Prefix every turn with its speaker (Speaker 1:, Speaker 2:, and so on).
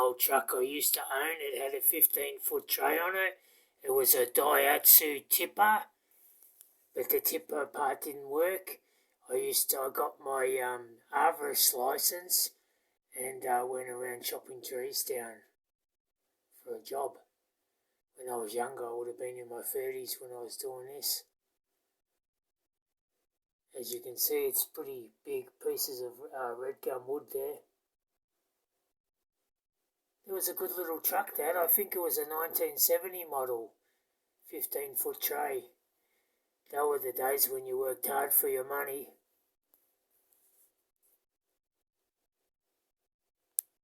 Speaker 1: old truck I used to own. It had a 15-foot tray on it. It was a Daihatsu tipper, but the tipper part didn't work. I got my arborist license and went around chopping trees down for a job. When I was younger, I would have been in my 30s when I was doing this. As you can see, it's pretty big pieces of red gum wood there. It was a good little truck, that. I think it was a 1970 model, 15-foot tray. They were the days when you worked hard for your money.